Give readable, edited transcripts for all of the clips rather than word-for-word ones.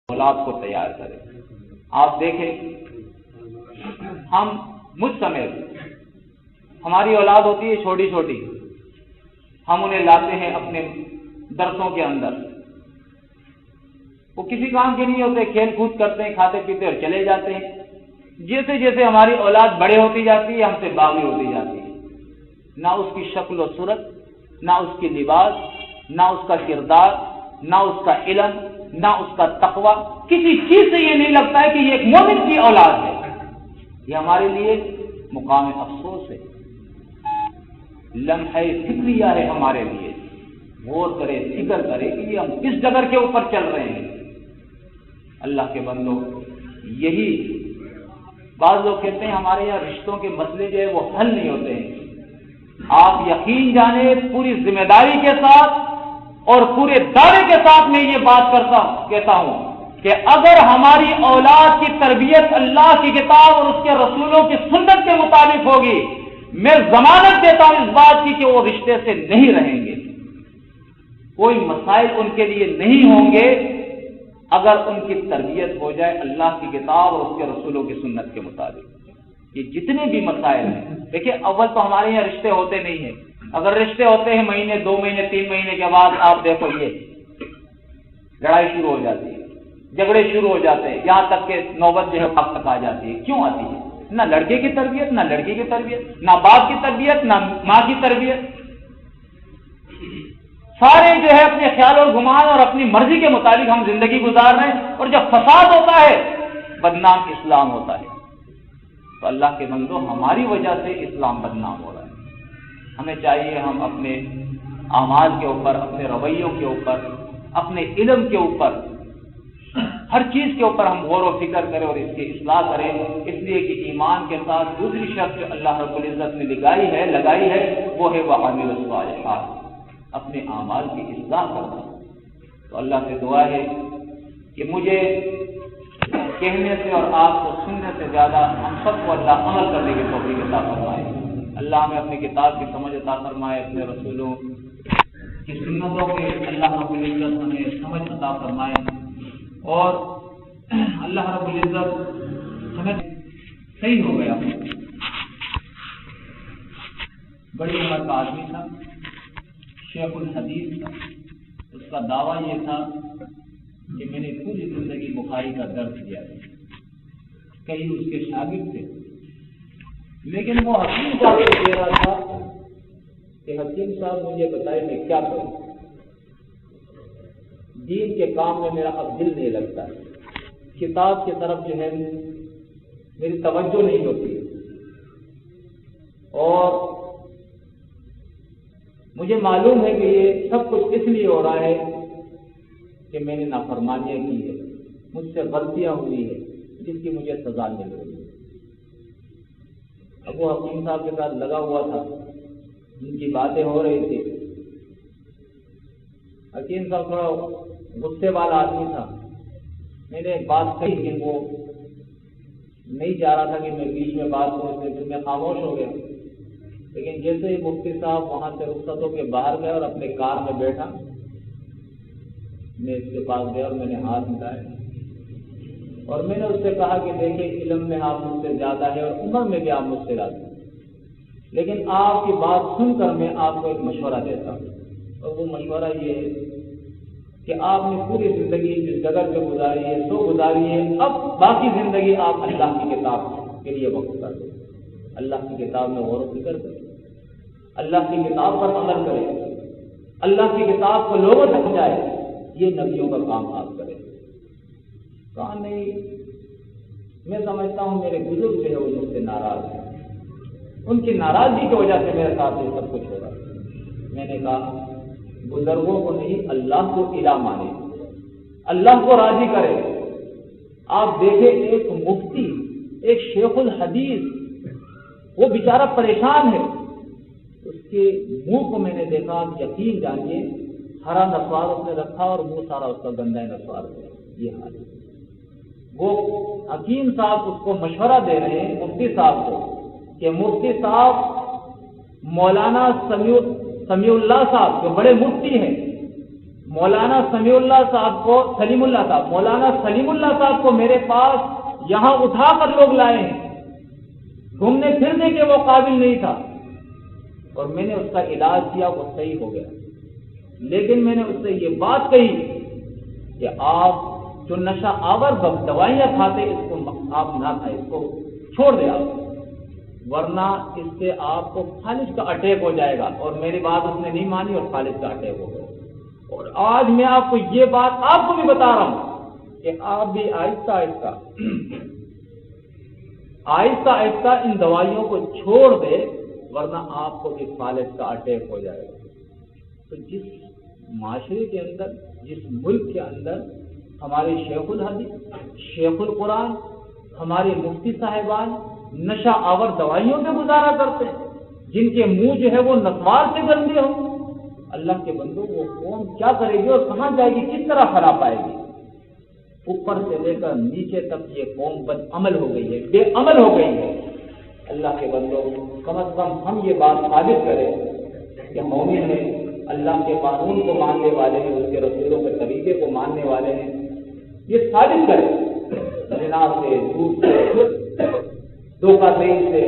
اولاد کو تیار کرے. آپ دیکھیں ہم مجھ سمیت ہماری اولاد ہوتی ہے چھوٹی چھوٹی، ہم انہیں لاتے ہیں اپنے درسوں کے اندر، وہ کسی کام کے نہیں ہوتے، کھیل کود کرتے ہیں، کھاتے پیتے اور چلے جاتے ہیں. جیسے جیسے ہماری اولاد بڑے ہوتی جاتی ہے ہم سے باغی ہوتی جاتی ہے، نہ اس کی شکل و صورت، نہ اس کی لباس، نہ اس کا کردار، نہ اس کا علم، نہ اس کا تقوی، کسی چیز سے یہ نہیں لگتا ہے کہ یہ ایک مومن کی اولاد ہے. یہ ہمارے لیے مقام افسوس ہے، لمحہ فکریہ ہے ہمارے لیے. غور کرے، فکر کرے کہ یہ ہم کس ڈگر کے اوپر چل رہے ہیں. اللہ کے بندو، یہی بعض لوگ کہتے ہیں ہمارے یہاں رشتوں کے مسئلے جو ہے وہ حل نہیں ہوتے ہیں. آپ یقین جانے پوری ذمہ داری کے ساتھ اور پورے دعوے کے ساتھ میں یہ بات کہتا ہوں کہ اگر ہماری اولاد کی تربیت اللہ کی کتاب اور اس کے رسولوں کی سنت کے مطابق ہوگی، میں ضمانت دیتا ہوں اس بات کی کہ وہ رشتے سے نہیں رہیں گے. کوئی مسائل ان کے لیے نہیں ہوں گے اگر ان کی تربیت ہو جائے اللہ کی کتاب اور اس کے رسولوں کی سنت کے مطابق. یہ جتنے بھی مسائل ہیں، دیکھیں اول تو ہمارے یہاں رشتے ہوتے نہیں ہیں. اگر رشتے ہوتے ہیں مہینے 2 مہینے 3 مہینے کے بعد آپ دیکھو یہ لڑائی شروع ہو جاتی ہے، جھگڑے شروع ہو جاتے ہیں، یہاں تک کہ نوبت جو ہے وقت تک آ جاتی ہے. کیوں آتی ہے؟ نہ لڑکے کی تربیت، نہ لڑکی کی تربیت، نہ باپ کی تربیت، نہ ماں کی تربیت. سارے جو ہے اپنے خیال اور گمان اور اپنی مرضی کے مطابق ہم زندگی گزار رہے ہیں، اور جب فساد ہوتا ہے بدنام اسلام ہوتا ہے. تو اللہ کے بندو، ہماری وجہ سے اسلام بدنام ہو رہا ہے. ہمیں چاہیے ہم اپنے اعمال کے اوپر، اپنے رویوں کے اوپر، اپنے علم کے اوپر، ہر چیز کے اوپر ہم غور و فکر کریں اور اس کی اصلاح کریں. اس لیے کہ ایمان کے ساتھ دوسری شرط جو اللہ رب العزت نے لگائی ہے وہ ہے وَعَمِلُوا الصَّالِحَاتِ، اپنے اعمال کی اصلاح کرنا. تو اللہ سے دعا ہے کہ مجھے کہنے سے اور آپ کو سننے سے زیادہ ہم سب کو اللہ عمل کرنے کی توفیق عطا فرمائے. اللہ ہمیں اپنی کتاب کی سمجھ عطا فرمائے، اپنے رسولوں کی سنتوں کے اللہ رب العزت ہمیں سمجھ عطا فرمائے. اور اللہ رب العزت ہمیں صحیح ہو گیا. بڑی عمر کا آدمی تھا، شیخ الحدیث تھا. اس کا دعویٰ یہ تھا کہ میں نے پوری زندگی بخاری کا درس کیا. کئی اس کے شاگرد تھے، لیکن وہ حکیم صاحب سے کہہ رہا تھا کہ حکیم صاحب مجھے بتائے میں کیا کروں، دین کے کام میں میرا اب دل نہیں لگتا، کتاب کی طرف جو ہے میری توجہ نہیں ہوتی، اور مجھے معلوم ہے کہ یہ سب کچھ اس لیے ہو رہا ہے کہ میں نے نافرمانیاں کی ہے، مجھ سے غلطیاں ہوئی ہے جس کی مجھے سزا مل رہی ہے. اب وہ حکیم صاحب کے ساتھ لگا ہوا تھا، جن کی باتیں ہو رہی تھی. حکیم صاحب تھوڑا غصے والا آدمی تھا. میں نے ایک بات کہی لیکن وہ نہیں چاہ رہا تھا کہ میں بیچ میں بات کروں، اس لیے پھر میں خاموش ہو گیا. لیکن جیسے ہی مفتی صاحب وہاں سے رخصت ہو کے باہر گئے اور اپنے کار میں بیٹھا، میں اس کے پاس گیا اور میں نے ہاتھ ملائے اور میں نے اس سے کہا کہ دیکھیں علم میں آپ مجھ سے زیادہ ہے اور عمر میں بھی آپ مجھ سے زیادہ ہیں، لیکن آپ کی بات سن کر میں آپ کو ایک مشورہ دیتا ہوں. اور وہ مشورہ یہ ہے کہ آپ نے پوری زندگی جس جگہ پہ گزاری ہے سو گزاری ہے، اب باقی زندگی آپ اللہ کی کتاب کے لیے وقف کر دیں. اللہ کی کتاب میں غور و فکر کریں، اللہ کی کتاب پر عمل کریں، اللہ کی کتاب کو لوگوں تک پہنچائے. یہ نبیوں کا کام آپ کریں. کہا نہیں، میں سمجھتا ہوں میرے بزرگ جو ہے وہ مجھ سے ناراض ہیں، ان کی ناراضگی کی وجہ سے میرے ساتھ یہ سب کچھ ہو رہا ہے. میں نے کہا بزرگوں کو نہیں، اللہ کو الہ مانے، اللہ کو راضی کرے. آپ دیکھیں ایک مفتی، ایک شیخ الحدیث، وہ بیچارہ پریشان ہے، اس کے منہ کو میں نے دیکھا، یقین جانیے ہرا نسوار اس نے رکھا اور منہ سارا اس کا گندا نسوار ہوا. یہ حال ہے. وہ حکیم صاحب اس کو مشورہ دے رہے ہیں مفتی صاحب کو کہ مفتی صاحب مولانا سمیع اللہ صاحب جو بڑے مفتی ہیں، مولانا سلیم اللہ صاحب کو میرے پاس یہاں اٹھا کر لوگ لائے ہیں، گھومنے پھرنے کے وہ قابل نہیں تھا، اور میں نے اس کا علاج کیا، وہ صحیح ہو گیا۔ لیکن میں نے اس سے یہ بات کہی کہ آپ جو نشہ آور دوائیاں کھاتے اس کو آپ نہ کھائیں، اس کو چھوڑ دیں آپ، ورنہ اس سے آپ کو فالج کا اٹیک ہو جائے گا۔ اور میری بات اس نے نہیں مانی اور فالج کا اٹیک ہو گیا۔ اور آج میں آپ کو یہ بات آپ کو بھی بتا رہا ہوں کہ آپ بھی آہستہ آہستہ ان دوائیوں کو چھوڑ دے، ورنہ آپ کو بھی فالج کا اٹیک ہو جائے گا۔ تو جس معاشرے کے اندر، جس ملک کے اندر ہمارے شیخ الحدیث، شیخ القرآن، ہمارے مفتی صاحبان نشہ آور دوائیوں پہ گزارا کرتے ہیں، جن کے منہ جو ہے وہ نسوار سے گندے ہوں، اللہ کے بندوں وہ قوم کیا کرے گی اور کہاں جائے گی، کس طرح پھیلا پائے گی؟ اوپر سے لے کر نیچے تک یہ قوم بد عمل ہو گئی ہے، بے عمل ہو گئی ہے۔ اللہ کے بندوں کم از کم ہم یہ بات ثابت کریں کہ مومن ہیں، اللہ کے قانون کو ماننے والے ہیں، اس کے رسولوں کے طریقے کو ماننے والے ہیں، یہ ثابت کریں۔ زنا سے، جھوٹ سے، دھوکہ دہی سے،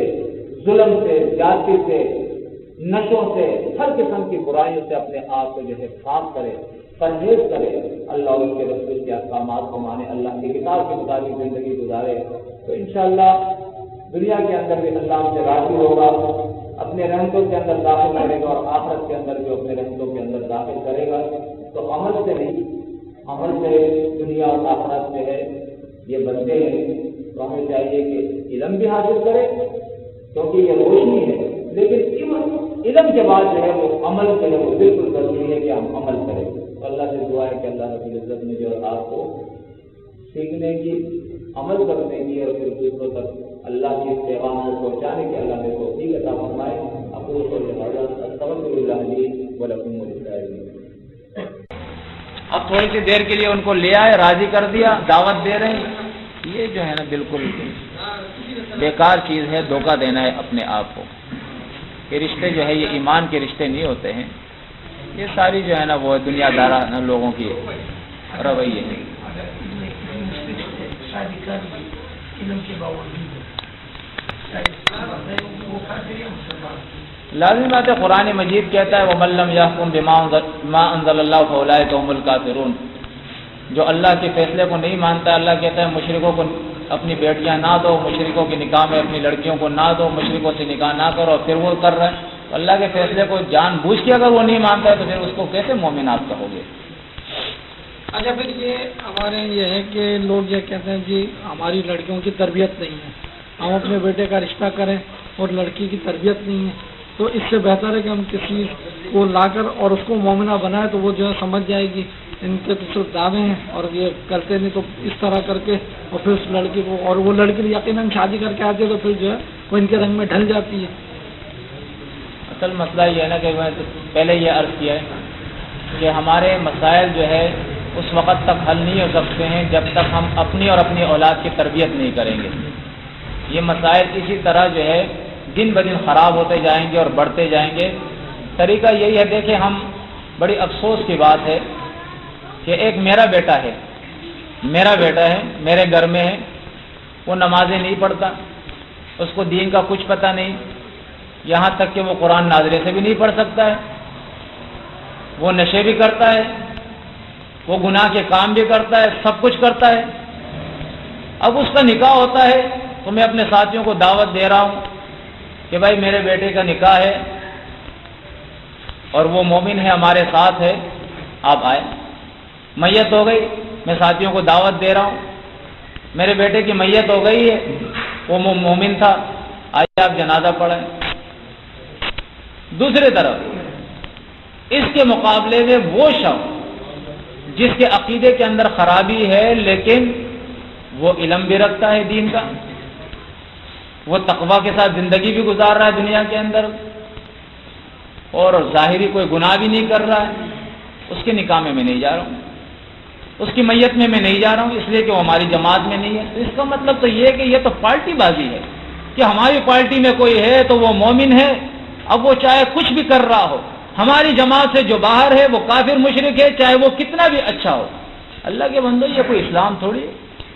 ظلم سے، زیادتی سے، نشوں سے، ہر قسم کی برائیوں سے اپنے آپ کو جو ہے صاف کرے، پرہیز کرے، اللہ اور اس کے رسول کے احکامات کو مانے، اللہ کی کتاب کے مطابق زندگی گزارے، تو انشاءاللہ دنیا کے اندر بھی اللہ سے راضی ہوگا، اپنے رحمتوں کے اندر داخل کرے گا، اور آخرت کے اندر بھی اپنے رحمتوں کے اندر داخل کرے گا۔ تو عمل سے نہیں، عمل سے دنیا اور آخرت سے ہے، یہ بندے ہیں، تو ہمیں چاہیے کہ علم بھی حاصل کرے، کیونکہ یہ روشنی ہے، لیکن علم کے بعد جو ہے وہ عمل جو ہے وہ بالکل ضروری ہے کہ ہم عمل کریں۔ تو اللہ سے دعا ہے کہ اللہ رب العزت نے جو آپ کو سیکھنے کی، عمل کرنے کی، اور پھر دوسروں تک اللہ کی پیغام کو پہنچانے کی اللہ نے توفیق عطا فرمائے۔ اقول قولی ھذا استغفر اللہ لی ولکم وللسائرین۔ اب تھوڑی سی دیر کے لیے ان کو لے آئے، راضی کر دیا، دعوت دے رہے ہیں، یہ جو ہے نا بالکل بیکار چیز ہے، دھوکہ دینا ہے اپنے آپ کو۔ یہ رشتے جو ہے یہ ایمان کے رشتے نہیں ہوتے ہیں، یہ ساری جو ہے نا وہ دنیا دارانہ لوگوں کی رویے ہے۔ لازم بات ہے، قرآن مجید کہتا ہے وَمَن لَّمْ يَحْكُم بِمَا أَنزَلَ اللَّهُ فَأُولَٰئِكَ هُمُ الْكَافِرُونَ، جو اللہ کے فیصلے کو نہیں مانتا، اللہ کہتا ہے مشرکوں کو اپنی بیٹیاں نہ دو، مشرکوں کے نکاح میں اپنی لڑکیوں کو نہ دو، مشرکوں سے نکاح نہ کرو، اور پھر وہ کر رہا ہے، اللہ کے فیصلے کو جان بوجھ کے اگر وہ نہیں مانتا ہے تو پھر اس کو کیسے مومن آپ کہو گے؟ اچھا، پھر یہ ہمارے یہ ہے کہ لوگ یہ کہتے ہیں جی ہماری لڑکیوں کی تربیت نہیں ہے، ہم اپنے بیٹے کا رشتہ کریں اور لڑکی کی تربیت نہیں ہے، تو اس سے بہتر ہے کہ ہم کسی کو لا کر اور اس کو مومنہ بنائے، تو وہ جو ہے سمجھ جائے گی ان کے تو صرف دعوے ہیں اور یہ کرتے نہیں، تو اس طرح کر کے اور پھر اس لڑکی کو، اور وہ لڑکی یقیناً شادی کر کے آتی ہے تو پھر جو ہے وہ ان کے رنگ میں ڈھل جاتی ہے۔ اصل مسئلہ یہ ہے نا کہ میں پہلے یہ عرض کیا ہے کہ ہمارے مسائل جو ہے اس وقت تک حل نہیں ہو سکتے ہیں جب تک ہم اپنی اور اپنی اولاد کی تربیت نہیں کریں گے۔ یہ مسائل اسی طرح جو ہے دن بدن خراب ہوتے جائیں گے اور بڑھتے جائیں گے۔ طریقہ یہی ہے، دیکھیں ہم، بڑی افسوس کی بات ہے کہ ایک میرا بیٹا ہے، میرے گھر میں ہے، وہ نمازیں نہیں پڑھتا، اس کو دین کا کچھ پتہ نہیں، یہاں تک کہ وہ قرآن ناظرے سے بھی نہیں پڑھ سکتا ہے، وہ نشے بھی کرتا ہے، وہ گناہ کے کام بھی کرتا ہے، سب کچھ کرتا ہے۔ اب اس کا نکاح ہوتا ہے تو میں اپنے ساتھیوں کو دعوت دے رہا ہوں کہ بھائی میرے بیٹے کا نکاح ہے اور وہ مومن ہے، ہمارے ساتھ ہے، آپ آئے۔ میت ہو گئی، میں ساتھیوں کو دعوت دے رہا ہوں، میرے بیٹے کی میت ہو گئی ہے، وہ مومن تھا، آئیے آپ جنازہ پڑھیں۔ دوسری طرف اس کے مقابلے میں وہ شخص جس کے عقیدے کے اندر خرابی ہے لیکن وہ علم بھی رکھتا ہے دین کا، وہ تقوی کے ساتھ زندگی بھی گزار رہا ہے دنیا کے اندر اور ظاہری کوئی گناہ بھی نہیں کر رہا ہے، اس کے نکاح میں نہیں جا رہا ہوں، اس کی میت میں نہیں جا رہا ہوں، اس لیے کہ وہ ہماری جماعت میں نہیں ہے۔ تو اس کا مطلب تو یہ ہے کہ یہ تو پارٹی بازی ہے کہ ہماری پارٹی میں کوئی ہے تو وہ مومن ہے، اب وہ چاہے کچھ بھی کر رہا ہو، ہماری جماعت سے جو باہر ہے وہ کافر مشرک ہے، چاہے وہ کتنا بھی اچھا ہو۔ اللہ کے بندو، یہ کوئی اسلام تھوڑی ہے۔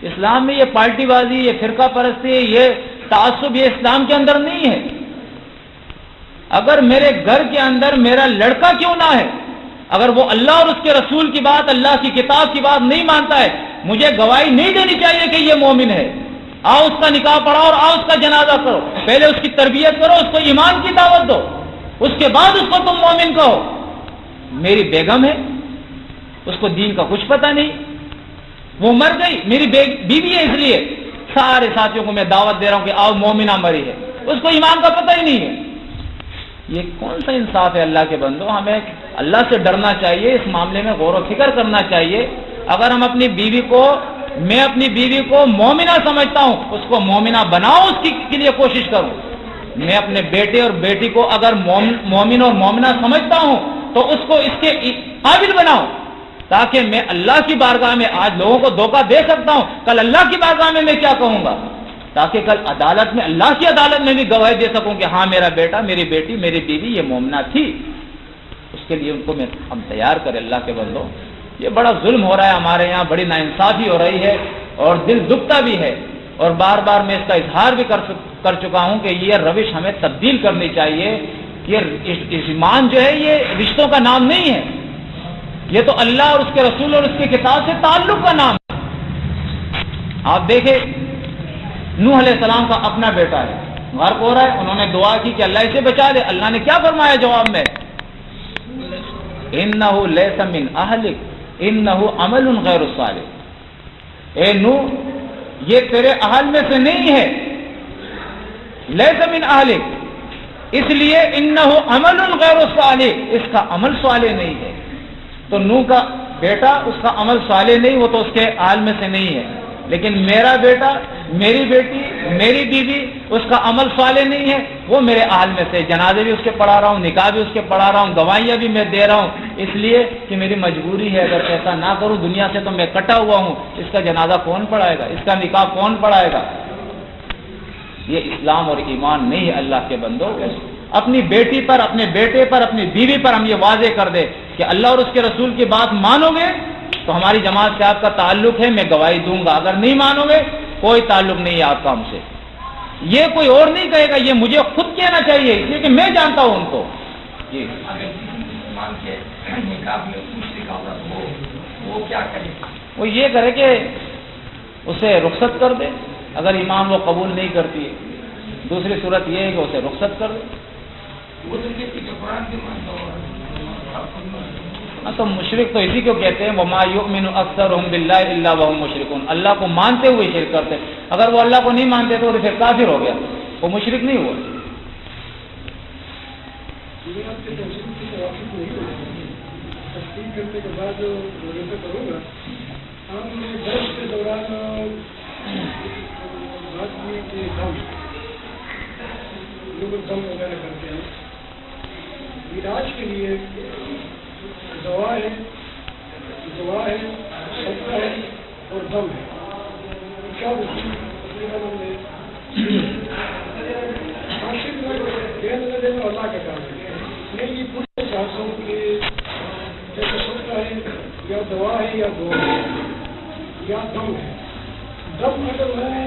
اسلام میں یہ پارٹی بازی، یہ فرقہ پرستی، یہ تعصب، یہ اسلام کے اندر نہیں ہے۔ اگر میرے گھر کے اندر میرا لڑکا کیوں نہ ہے، اگر وہ اللہ اور اس کے رسول کی بات، اللہ کی کتاب کی بات نہیں مانتا ہے، مجھے گواہی نہیں دینی چاہیے کہ یہ مومن ہے۔ آؤ اس کا نکاح پڑھاؤ اور آؤ اس کا جنازہ کرو، پہلے اس کی تربیت کرو، اس کو ایمان کی دعوت دو، اس کے بعد اس کو تم مومن کہو۔ میری بیگم ہے، اس کو دین کا کچھ پتہ نہیں، وہ مر گئی، میری بیوی ہے، اس لیے سارے ساتھیوں کو میں دعوت دے رہا ہوں کہ آؤ مومنہ مری ہے، اس کو ایمان کا پتہ ہی نہیں ہے۔ یہ کون سا انصاف ہے اللہ کے بندو؟ ہمیں اللہ سے ڈرنا چاہیے، اس معاملے میں غور و فکر کرنا چاہیے۔ اگر ہم اپنی بیوی کو، میں اپنی بیوی کو مومنہ سمجھتا ہوں، اس کو مومنہ بناؤ، اس کے لیے کوشش کروں۔ میں اپنے بیٹے اور بیٹی کو اگر مومن اور مومنہ سمجھتا ہوں تو اس کو اس کے قابل بناؤ، تاکہ میں اللہ کی بارگاہ میں، آج لوگوں کو دھوکہ دے سکتا ہوں، کل اللہ کی بارگاہ میں کیا کہوں گا، تاکہ کل عدالت میں، اللہ کی عدالت میں بھی گواہی دے سکوں کہ ہاں میرا بیٹا، میری بیٹی، میری بیوی یہ مومنہ تھی۔ اس کے لیے ان کو ہم تیار کریں اللہ کے بندو۔ یہ بڑا ظلم ہو رہا ہے ہمارے یہاں، بڑی ناانصافی ہو رہی ہے اور دل دکھتا بھی ہے، اور بار بار میں اس کا اظہار بھی کر چکا ہوں کہ یہ روش ہمیں تبدیل کرنی چاہیے۔ یہ ایمان جو ہے یہ رشتوں کا نام نہیں ہے، یہ تو اللہ اور اس کے رسول اور اس کی کتاب سے تعلق کا نام ہے۔ آپ دیکھیں، نوح علیہ السلام کا اپنا بیٹا ہے، غرق ہو رہا ہے، انہوں نے دعا کی کہ اللہ اسے بچا دے، اللہ نے کیا فرمایا جواب میں؟ انہ لیس من اہلک انہ عمل غیر صالح۔ اے نوح، یہ تیرے اہل میں سے نہیں ہے، لیس من اہلک، اس لیے انہ عمل غیر صالح، اس کا عمل صالح نہیں ہے۔ تو نوح کا بیٹا، اس کا عمل صالح نہیں، وہ تو اس کے اہل میں سے نہیں ہے، لیکن میرا بیٹا، میری بیٹی، میری بیوی، اس کا عمل صالح نہیں ہے، وہ میرے اہل میں سے، جنازے بھی اس کے پڑھا رہا ہوں، نکاح بھی اس کے پڑھا رہا ہوں، گواہیاں بھی میں دے رہا ہوں، اس لیے کہ میری مجبوری ہے، اگر ایسا نہ کروں دنیا سے تو میں کٹا ہوا ہوں، اس کا جنازہ کون پڑھائے گا، اس کا نکاح کون پڑھائے گا؟ یہ اسلام اور ایمان نہیں ہے اللہ کے بندو۔ اپنی بیٹی پر، اپنے بیٹے پر، اپنی بیوی پر ہم یہ واضح کر دیں کہ اللہ اور اس کے رسول کی بات مانو گے تو ہماری جماعت سے آپ کا تعلق ہے، میں گواہی دوں گا، اگر نہیں مانو گے کوئی تعلق نہیں ہے آپ کا ہم سے۔ یہ کوئی اور نہیں کہے گا، یہ مجھے خود کہنا چاہیے، اس لیے کہ میں جانتا ہوں ان کو۔ جی، وہ یہ کرے کہ اسے رخصت کر دے، اگر امام وہ قبول نہیں کرتی ہے۔ دوسری صورت یہ ہے کہ اسے رخصت کر دے۔ تو مشرک تو اسی کو کہتے ہیں، وَمَا يُؤْمِنُ أَكْثَرُهُمْ بِاللَّهِ إِلَّا وَهُمْ مُشْرِكُونَ، اللہ کو مانتے ہوئے شرک کرتے۔ اگر وہ اللہ کو نہیں مانتے تو پھر کافر ہو گیا، وہ مشرک نہیں ہوا۔ علاج کے لیے دوا ہے، صدقہ ہے اور دم ہے، کیا اللہ کا کام ہے۔ میں یہ پوچھنا چاہتا ہوں کہ جیسے صدقہ ہے یا دوا ہے یا دعا ہے یا دم ہے، دم اگر میں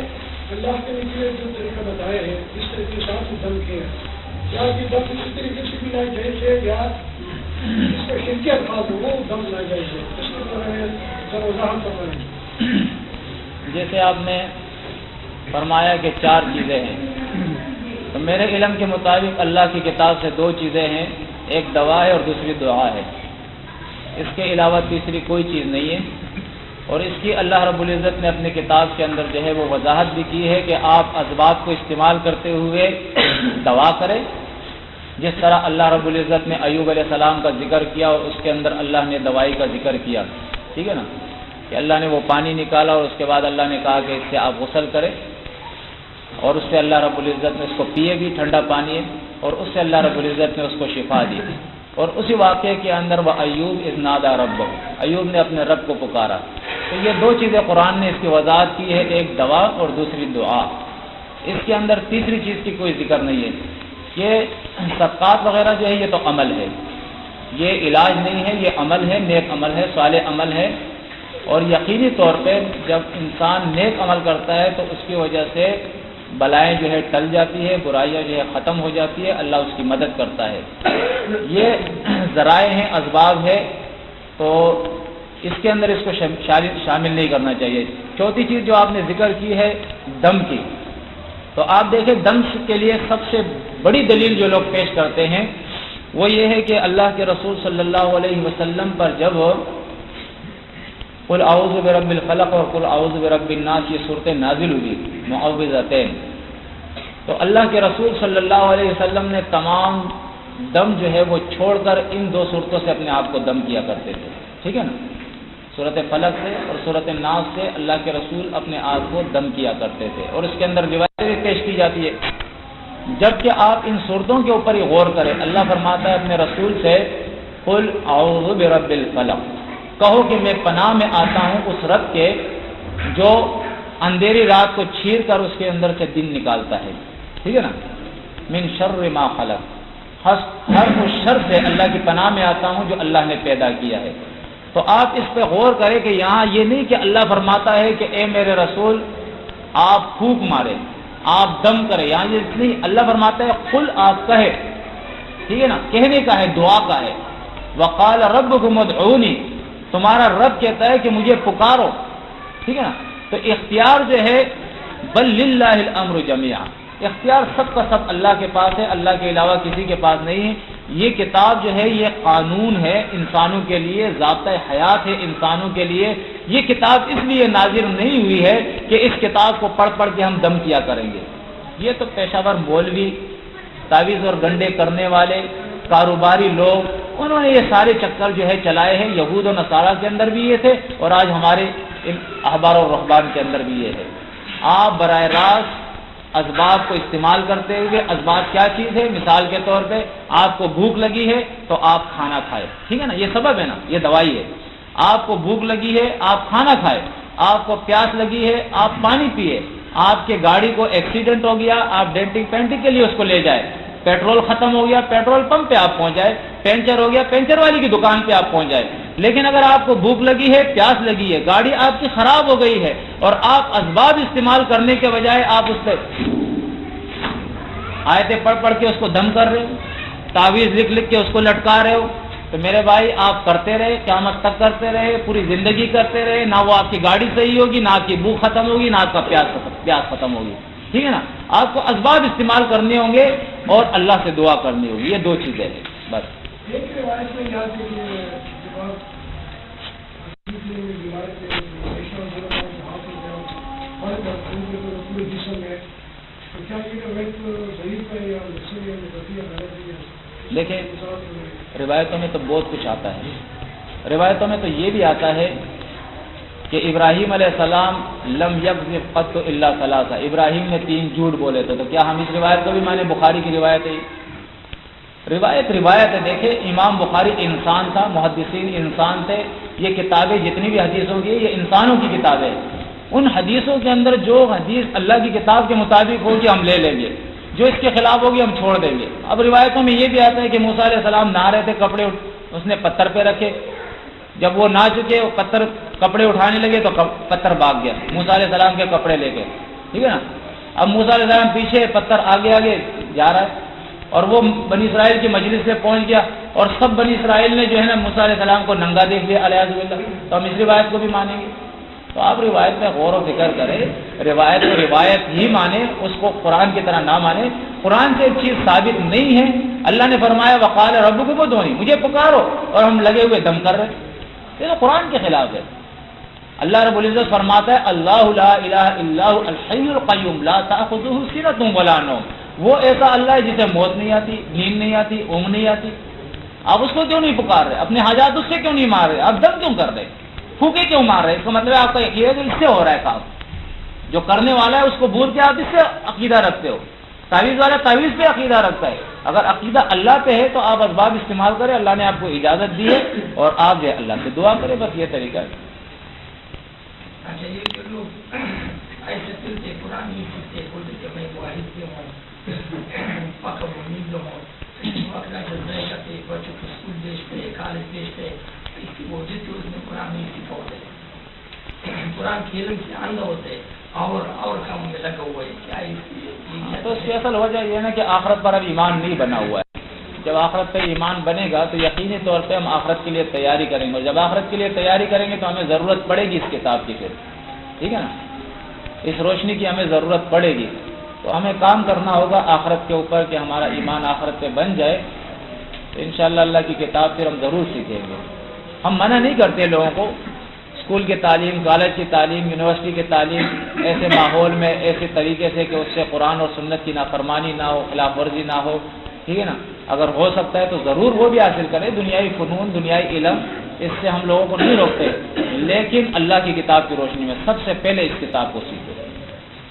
اللہ کے لیے جو طریقہ بتایا ہے اس طریقے کے ساتھ دم کیا ہے، کیا یہ دم اس طریقے سے بھی ناجائز ہے یا اس کا شرکی الفاظ ہو وہ دم ناجائز ہے؟ اس کے بارے میں ذرا وضاحت کرنا ہے۔ جیسے آپ نے فرمایا کہ 4 چیزیں ہیں، تو میرے علم کے مطابق اللہ کی کتاب سے 2 چیزیں ہیں، ایک دوا ہے اور دوسری دعا ہے، اس کے علاوہ تیسری کوئی چیز نہیں ہے۔ اور اس کی اللہ رب العزت نے اپنی کتاب کے اندر جو ہے وہ وضاحت بھی کی ہے کہ آپ اسباب کو استعمال کرتے ہوئے دوا کریں، جس طرح اللہ رب العزت نے ایوب علیہ السلام کا ذکر کیا اور اس کے اندر اللہ نے دوائی کا ذکر کیا، ٹھیک ہے نا، کہ اللہ نے وہ پانی نکالا اور اس کے بعد اللہ نے کہا کہ اس سے آپ غسل کریں، اور اس سے اللہ رب العزت نے اس کو پیے بھی، ٹھنڈا پانی ہے، اور اس سے اللہ رب العزت نے اس کو شفا دی۔ اور اسی واقعے کے اندر وہ ایوب اذ نادى ربہ، ایوب نے اپنے رب کو پکارا۔ تو یہ 2 چیزیں قرآن نے اس کی وضاحت کی ہے، ایک دوا اور دوسری دعا۔ اس کے اندر تیسری چیز کی کوئی ذکر نہیں ہے۔ یہ صدقات وغیرہ جو ہے یہ تو عمل ہے، یہ علاج نہیں ہے، یہ عمل ہے، نیک عمل ہے، صالح عمل ہے. اور یقینی طور پہ جب انسان نیک عمل کرتا ہے تو اس کی وجہ سے بلائیں جو ہے ٹل جاتی ہے، برائیاں جو ہے ختم ہو جاتی ہے، اللہ اس کی مدد کرتا ہے. یہ ذرائع ہیں، اسباب ہے، تو اس کے اندر اس کو شامل نہیں کرنا چاہیے. چوتھی چیز جو آپ نے ذکر کی ہے دم کی، تو آپ دیکھیں دم کے لیے سب سے بڑی دلیل جو لوگ پیش کرتے ہیں وہ یہ ہے کہ اللہ کے رسول صلی اللہ علیہ وسلم پر جب قل اعوذ برب الفلق اور قل اعوذ برب الناس یہ صورتیں نازل ہوئی معوذتین، تو اللہ کے رسول صلی اللہ علیہ وسلم نے تمام دم جو ہے وہ چھوڑ کر ان دو صورتوں سے اپنے آپ کو دم کیا کرتے تھے. ٹھیک ہے نا، سورت فلق سے اور سورت الناس سے اللہ کے رسول اپنے آپ کو دم کیا کرتے تھے، اور اس کے اندر روایتیں بھی پیش کی جاتی ہے. جبکہ آپ ان صورتوں کے اوپر ہی غور کریں. اللہ فرماتا ہے اپنے رسول سے قل اعوذ برب الفلق، کہو کہ میں پناہ میں آتا ہوں اس رب کے جو اندھیری رات کو چیر کر اس کے اندر سے دن نکالتا ہے. ٹھیک ہے نا، من شر ما خلق، ہر اس شر سے اللہ کی پناہ میں آتا ہوں جو اللہ نے پیدا کیا ہے. تو آپ اس پہ غور کریں کہ یہاں یہ نہیں کہ اللہ فرماتا ہے کہ اے میرے رسول آپ پھونک مارے، آپ دم کرے، یہاں یہ نہیں. اللہ فرماتا ہے قل، آپ کہے. ٹھیک ہے نا، کہنے کا ہے، دعا کا ہے. وقال ربکم ادعونی، تمہارا رب کہتا ہے کہ مجھے پکارو. ٹھیک ہے نا، تو اختیار جو ہے بل للہ الامر جمیعا، اختیار سب کا سب اللہ کے پاس ہے، اللہ کے علاوہ کسی کے پاس نہیں ہے. یہ کتاب جو ہے یہ قانون ہے انسانوں کے لیے، ضابطۂ حیات ہے انسانوں کے لیے. یہ کتاب اس لیے نازل نہیں ہوئی ہے کہ اس کتاب کو پڑھ پڑھ کے ہم دم کیا کریں گے. یہ تو پیشہ ور مولوی، تعویذ اور گنڈے کرنے والے کاروباری لوگ، انہوں نے یہ سارے چکر جو ہے چلائے ہیں. یہود و نصارہ کے اندر بھی یہ تھے اور آج ہمارے احبار و رہبان کے اندر بھی یہ ہے. آپ براہ راست اسباب کو استعمال کرتے ہوئے، اسباب کیا چیز ہے؟ مثال کے طور پہ آپ کو بھوک لگی ہے تو آپ کھانا کھائے. ٹھیک ہے نا، یہ سبب ہے نا، یہ دوائی ہے. آپ کو بھوک لگی ہے آپ کھانا کھائے، آپ کو پیاس لگی ہے آپ پانی پیے، آپ کے گاڑی کو ایکسیڈنٹ ہو گیا آپ ڈینٹنگ پینٹنگ کے لیے اس کو لے جائے، پیٹرول ختم ہو گیا پیٹرول پمپ پہ آپ پہنچ جائے، پنچر ہو گیا پنچر والی کی دکان پہ آپ پہنچ جائے. لیکن اگر آپ کو بھوک لگی ہے، پیاس لگی ہے، گاڑی آپ کی خراب ہو گئی ہے اور آپ اسباب استعمال کرنے کے بجائے آپ اس پہ آیتیں پڑھ پڑھ کے اس کو دم کر رہے ہو، تعویذ لکھ لکھ کے اس کو لٹکا رہے ہو، تو میرے بھائی آپ کرتے رہے، قیامت تک کرتے رہے، پوری زندگی کرتے رہے، نہ وہ آپ کی گاڑی صحیح ہوگی، نہ آپ کی بھوک ختم ہوگی، نہ آپ کا پیاس ختم ہوگی. ٹھیک ہے نا، آپ کو اسباب استعمال کرنے ہوں گے اور اللہ سے دعا کرنی ہوگی. یہ دو چیزیں ہیں بس. ایک روایت میں یاد ہے دیکھیں روایتوں میں تو بہت کچھ آتا ہے. روایتوں میں تو یہ بھی آتا ہے کہ ابراہیم علیہ السلام لم یکذب قط الا ثلاثہ، ابراہیم نے 3 جھوٹ بولے تھے. تو کیا ہم اس روایت کو بھی مانے؟ بخاری کی روایت ہے، روایت ہے. دیکھیں امام بخاری انسان تھا، محدثین انسان تھے. یہ کتابیں جتنی بھی حدیثوں کی یہ انسانوں کی کتابیں ہیں. ان حدیثوں کے اندر جو حدیث اللہ کی کتاب کے مطابق ہوگی ہم لے لیں گے، جو اس کے خلاف ہوگی ہم چھوڑ دیں گے. اب روایتوں میں یہ بھی آتا ہے کہ موسیٰ علیہ السلام نہا رہے تھے، کپڑے اس نے پتھر پہ رکھے، جب وہ نہ چکے وہ کپڑے اٹھانے لگے تو پتھر بھاگ گیا موسیٰ علیہ السلام کے کپڑے لے کے. ٹھیک ہے نا، اب موسیٰ علیہ السلام پیچھے، پتھر آگے آگے جا رہا ہے اور وہ بنی اسرائیل کی مجلس سے پہنچ گیا اور سب بنی اسرائیل نے جو ہے نا موسیٰ علیہ السلام کو ننگا دیکھ لیا علیہ باللہ. تو ہم اس روایت کو بھی مانیں گے؟ تو آپ روایت میں غور و فکر کریں، روایت کو روایت ہی مانیں، اس کو قرآن کی طرح نہ مانیں. قرآن سے ایک چیز ثابت نہیں ہے. اللہ نے فرمایا وقال ربکم ادعونی، مجھے پکارو، اور ہم لگے ہوئے دم کر رہے. یہ تو قرآن کے خلاف ہے. اللہ رب العزت فرماتا ہے اللہ لا الہ الا هو الحی القیوم لا تأخذہ سنۃ ولا نوم. وہ ایسا اللہ ہے جسے موت نہیں آتی، نیند نہیں آتی، اونگ نہیں آتی. آپ اس کو کیوں نہیں پکار رہے؟ اپنے حاجات اس سے کیوں نہیں مار رہے؟ آپ دم کیوں کر رہے؟ پھوکے کیوں مار رہے؟ اس کا مطلب ہے آپ کا یقین ہے کہ اس سے ہو رہا ہے کام. جو کرنے والا ہے اس کو بھول کے آپ اس سے عقیدہ رکھتے ہو. تعویذ والا تعویذ پہ عقیدہ رکھتا ہے. اگر عقیدہ اللہ پہ ہے تو آپ اسباب استعمال کریں، اللہ نے آپ کو اجازت دی ہے، اور آپ جو ہے اللہ سے دعا کریں. بس یہ طریقہ ہے. اچھا، یہ کہ لوگ ایسے چلتے قرآن ہی سیکھتے، بولتے کہ میں واحد کے ہوں، پاک و نیند ہوں، اپنا جذبہ کرتے، بچوں کو اسکول بھیجتے، کھیل آنند ہوتے اور کام میں لگا ہوا ہے کیا تو اس کی اصل وجہ یہ ہے نا کہ آخرت پر اب ایمان نہیں بنا ہوا ہے. جب آخرت پہ ایمان بنے گا تو یقینی طور پہ ہم آخرت کے لیے تیاری کریں گے, اور جب آخرت کے لیے تیاری کریں گے تو ہمیں ضرورت پڑے گی اس کتاب کی. پھر ٹھیک ہے نا, اس روشنی کی ہمیں ضرورت پڑے گی. تو ہمیں کام کرنا ہوگا آخرت کے اوپر کہ ہمارا ایمان آخرت پہ بن جائے. تو انشاءاللہ اللہ کی کتاب پھر ہم ضرور سیکھیں گے. ہم منع نہیں کرتے لوگوں کو اسکول کی تعلیم, کالج کی تعلیم, یونیورسٹی کی تعلیم ایسے ماحول میں ایسے طریقے سے کہ اس سے قرآن اور سنت کی نافرمانی نہ ہو, خلاف ورزی نہ ہو. ٹھیک ہے نا, اگر ہو سکتا ہے تو ضرور وہ بھی حاصل کریں. دنیائی فنون, دنیائی علم, اس سے ہم لوگوں کو نہیں روکتے, لیکن اللہ کی کتاب کی روشنی میں سب سے پہلے اس کتاب کو سیکھو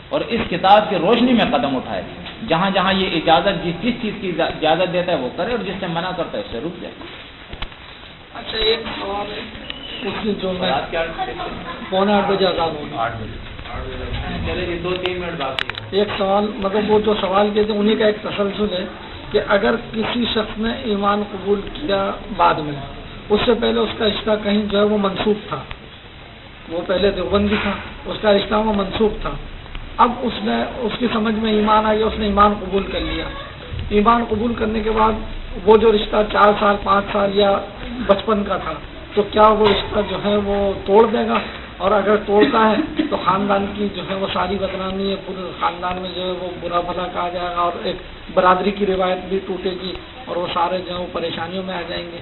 اور اس کتاب کی روشنی میں قدم اٹھائے. جہاں جہاں یہ اجازت جس چیز کی اجازت دیتا ہے وہ کرے, اور جس سے منع کرتا ہے اس سے رک جائے. اچھا ایک سوال ہے, اس کی جو میں 7:45 بجے آزاد ہوگی, چلے جی 2-3 منٹ باقی ہے. ایک سوال, مطلب وہ جو سوال کیے تھے انہیں کا ایک تسلسل ہے کہ اگر کسی شخص نے ایمان قبول کیا بعد میں, اس سے پہلے اس کا رشتہ کہیں جو ہے وہ منسوخ تھا, وہ پہلے دیوبندی تھا, اس کا رشتہ وہ منسوخ تھا, اب اس کی سمجھ میں ایمان آ گیا, اس نے ایمان قبول کر لیا. ایمان قبول کرنے کے بعد وہ جو رشتہ 4 سال 5 سال یا بچپن کا تھا, تو کیا وہ رشتہ جو ہے وہ توڑ دے گا؟ اور اگر توڑتا ہے تو خاندان کی جو ہے وہ ساری بدنامی ہے, پورے خاندان میں جو ہے وہ برا بھلا کہا جائے گا, اور ایک برادری کی روایت بھی ٹوٹے گی, اور وہ سارے جو ہے وہ پریشانیوں میں آ جائیں گے.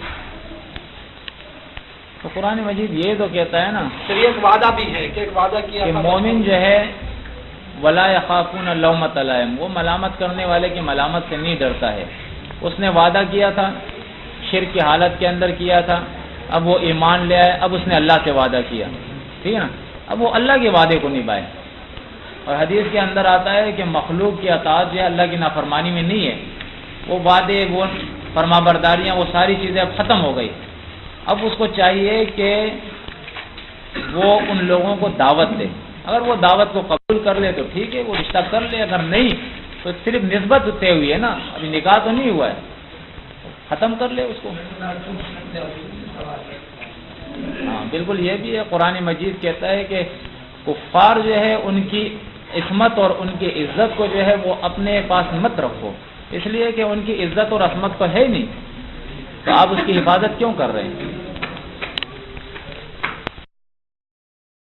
تو قرآن مجید یہ تو کہتا ہے نا, ایک وعدہ بھی ہے کہ ایک وعدہ کیا کہ مومن جو ہے ولا یخافون لومۃ لائم, وہ ملامت کرنے والے کی ملامت سے نہیں ڈرتا ہے. اس نے وعدہ کیا تھا, شرک کی حالت کے اندر کیا تھا, اب وہ ایمان لے آئے, اب اس نے اللہ سے وعدہ کیا. ٹھیک ہے نا, اب وہ اللہ کے وعدے کو نبھائے. اور حدیث کے اندر آتا ہے کہ مخلوق کی اطاعت جو ہے اللہ کی نافرمانی میں نہیں ہے. وہ وعدے, وہ فرما برداریاں, وہ ساری چیزیں اب ختم ہو گئی. اب اس کو چاہیے کہ وہ ان لوگوں کو دعوت دے. اگر وہ دعوت کو قبول کر لے تو ٹھیک ہے, وہ رشتہ کر لے, اگر نہیں تو صرف نسبت طے ہوئی ہے نا, ابھی نکاح تو نہیں ہوا ہے, ختم کر لے اس کو. ہاں بالکل, یہ بھی ہے. قرآن مجید کہتا ہے کہ کفار جو ہے ان کی عصمت اور ان کی عزت کو جو ہے وہ اپنے پاس مت رکھو, اس لیے کہ ان کی عزت اور عصمت تو ہے ہی نہیں, تو آپ اس کی حفاظت کیوں کر رہے ہیں؟